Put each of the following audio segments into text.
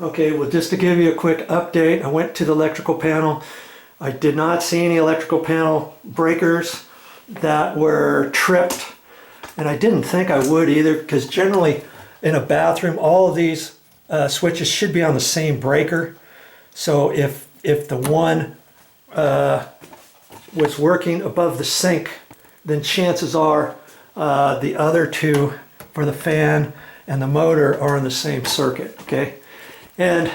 Okay, well, just to give you a quick update, I went to the electrical panel. I did not see any electrical panel breakers that were tripped, and I didn't think I would either, because generally in a bathroom, all of these switches should be on the same breaker. So if the one was working above the sink, then chances are the other two for the fan and the motor are in the same circuit. Okay, and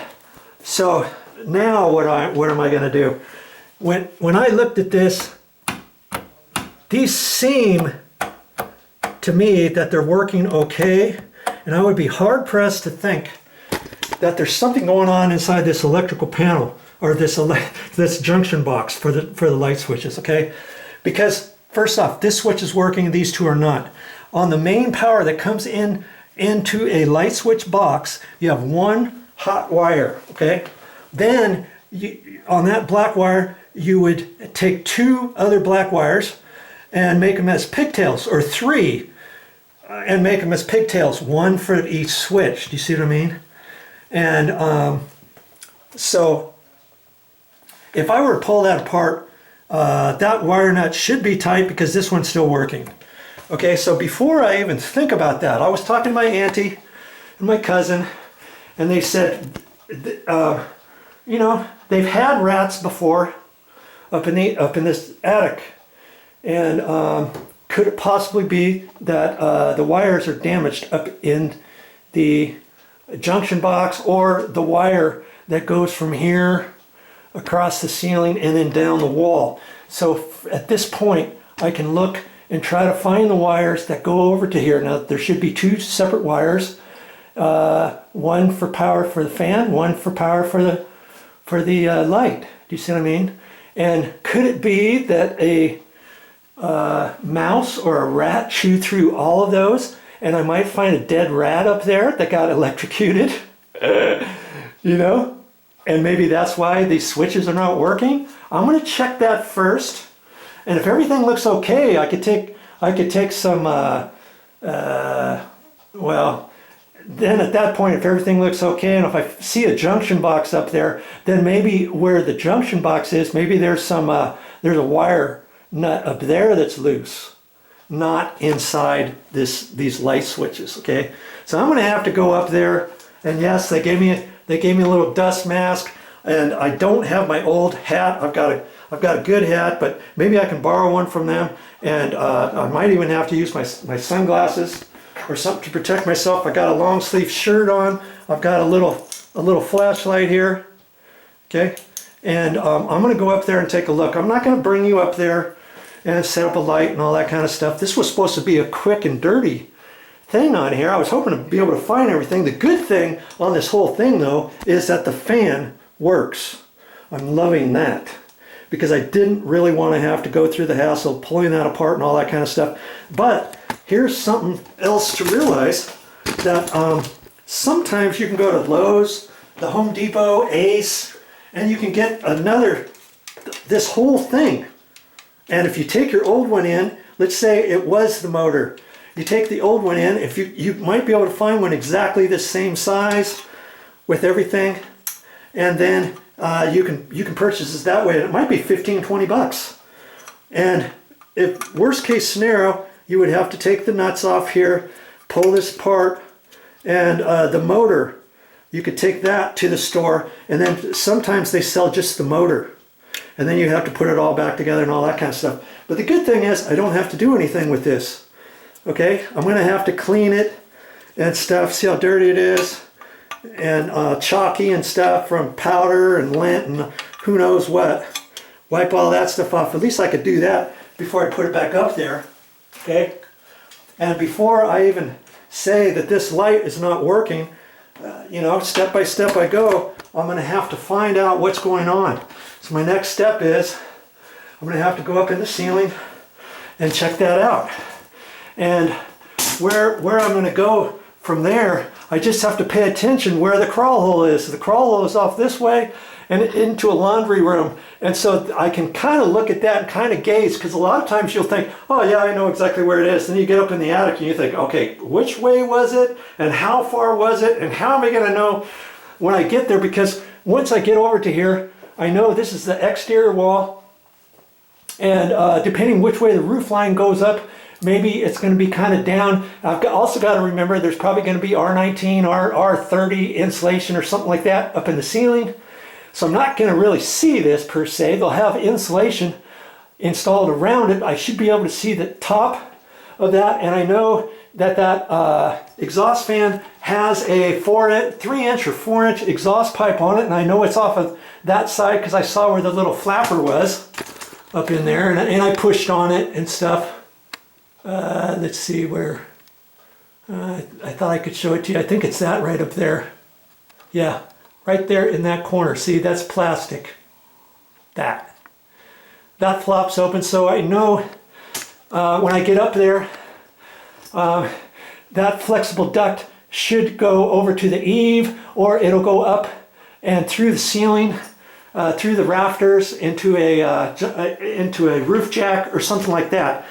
so now what am I going to do? When I looked at this, these seem to me that they're working okay, and I would be hard pressed to think that there's something going on inside this electrical panel or this junction box for the light switches. Okay, because first off, this switch is working, these two are not. On the main power that comes into a light switch box, you have one hot wire. Okay, then on that black wire you would take two other black wires and make them as pigtails, or three and make them as pigtails, one for each switch. Do you see what I mean? And so if I were to pull that apart, that wire nut should be tight because this one's still working. Okay, so before I even think about that, I was talking to my auntie and my cousin, and they said, you know, they've had rats before up in this attic, and could it possibly be that the wires are damaged up in the junction box, or the wire that goes from here across the ceiling and then down the wall? So at this point, I can look and try to find the wires that go over to here. Now there should be two separate wires, one for power for the fan, one for power for the light. Do you see what I mean? And could it be that a mouse or a rat chewed through all of those, and I might find a dead rat up there that got electrocuted? You know, and maybe that's why these switches are not working. I'm going to check that first. And if everything looks okay, I could take some, well, then at that point, if everything looks okay, and if I see a junction box up there, then maybe where the junction box is, maybe there's there's a wire nut up there that's loose, not inside these light switches. Okay, so I'm going to have to go up there, and yes, they gave me a little dust mask, and I don't have my old hat. I've got a good hat, but maybe I can borrow one from them, and I might even have to use my sunglasses or something to protect myself. I got a long sleeve shirt on. I've got a little flashlight here. Okay, and I'm going to go up there and take a look. I'm not going to bring you up there and set up a light and all that kind of stuff. This was supposed to be a quick and dirty thing on here. I was hoping to be able to find everything. The good thing on this whole thing, though, is that the fan works. I'm loving that, because I didn't really want to have to go through the hassle of pulling that apart and all that kind of stuff. But here's something else to realize, that sometimes you can go to Lowe's, the Home Depot, Ace, and you can get this whole thing. And if you take your old one in, let's say it was the motor, you take the old one in, if you might be able to find one exactly the same size with everything, and then you can purchase this that way, and it might be 15-20 bucks. And if worst case scenario, you would have to take the nuts off here, pull this apart, and the motor, you could take that to the store, and then sometimes they sell just the motor, and then you have to put it all back together and all that kind of stuff. But the good thing is I don't have to do anything with this. Okay, I'm going to have to clean it and stuff. See how dirty it is, and chalky and stuff from powder and lint and who knows what. Wipe all that stuff off. At least I could do that before I put it back up there. Okay, and before I even say that this light is not working, you know, step by step I go, I'm going to have to find out what's going on. So my next step is I'm going to have to go up in the ceiling and check that out. And where I'm going to go from there, I just have to pay attention where the crawl hole is. The crawl hole is off this way and into a laundry room. And so I can kind of look at that and kind of gaze, because a lot of times you'll think, oh yeah, I know exactly where it is. Then you get up in the attic and you think, okay, which way was it? And how far was it? And how am I going to know when I get there, because once I get over to here, I know this is the exterior wall, and depending which way the roof line goes up, maybe it's going to be kind of down. Also got to remember there's probably going to be R19 or R30 insulation or something like that up in the ceiling. So I'm not going to really see this per se. They'll have insulation installed around it. I should be able to see the top of that, and I know that that exhaust fan has a 3-inch or 4-inch exhaust pipe on it, and I know it's off of that side because I saw where the little flapper was up in there, and I pushed on it and stuff. Let's see where, I thought I could show it to you. I think it's that right up there. Yeah, right there in that corner. See, that's plastic. That flops open, so I know when I get up there, that flexible duct should go over to the eave, or it'll go up and through the ceiling, through the rafters into a roof jack or something like that.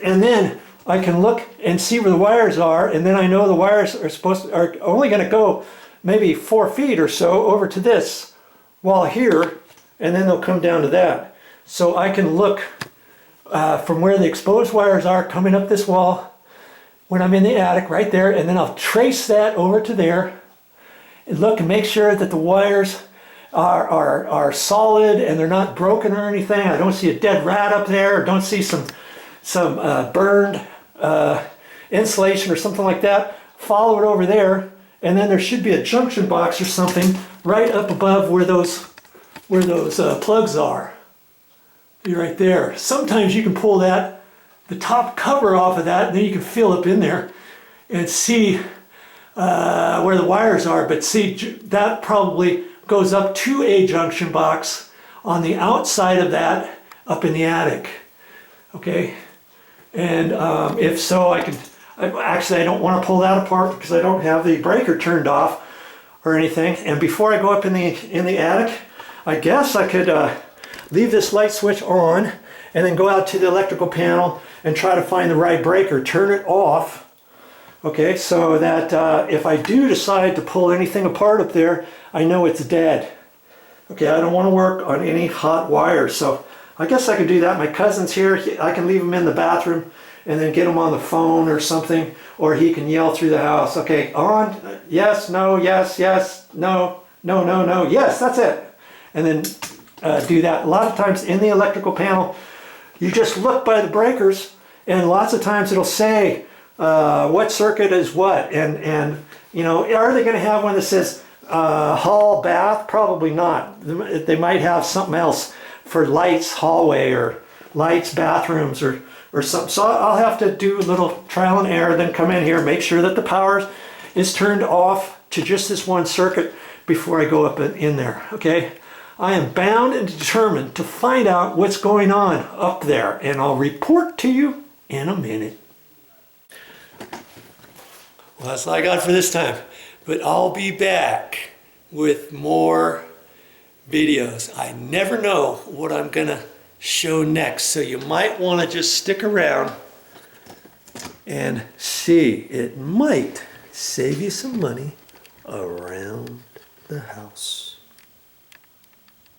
And then I can look and see where the wires are, and then I know the wires are only going to go maybe 4 feet or so over to this wall here, and then they'll come down to that. So I can look from where the exposed wires are coming up this wall when I'm in the attic right there, and then I'll trace that over to there and look and make sure that the wires are solid and they're not broken or anything. I don't see a dead rat up there, or don't see some burned insulation or something like that. Follow it over there, and then there should be a junction box or something right up above where those plugs are. Be right there. Sometimes you can pull the top cover off of that, and then you can feel up in there and see where the wires are. But see, that probably goes up to a junction box on the outside of that up in the attic. Okay, and if so, actually I don't want to pull that apart because I don't have the breaker turned off or anything. And before I go up in the attic, I guess I could leave this light switch on and then go out to the electrical panel and try to find the right breaker, turn it off, okay, so that if I do decide to pull anything apart up there, I know it's dead. Okay, I don't want to work on any hot wires, so I guess I could do that. My cousin's here. I can leave him in the bathroom and then get him on the phone or something, or he can yell through the house. Okay, on, yes, no, yes, yes, no, no, no, no, yes, that's it. And then do that. A lot of times in the electrical panel, you just look by the breakers, and lots of times it'll say what circuit is what, and you know, are they going to have one that says hall bath? Probably not. They might have something else for lights hallway, or lights bathrooms, or something. So I'll have to do a little trial and error, then come in here, make sure that the power is turned off to just this one circuit before I go up in there. Okay, I am bound and determined to find out what's going on up there, and I'll report to you in a minute. Well, that's all I got for this time, but I'll be back with more videos. I never know what I'm gonna show next, so you might want to just stick around and see. It might save you some money around the house.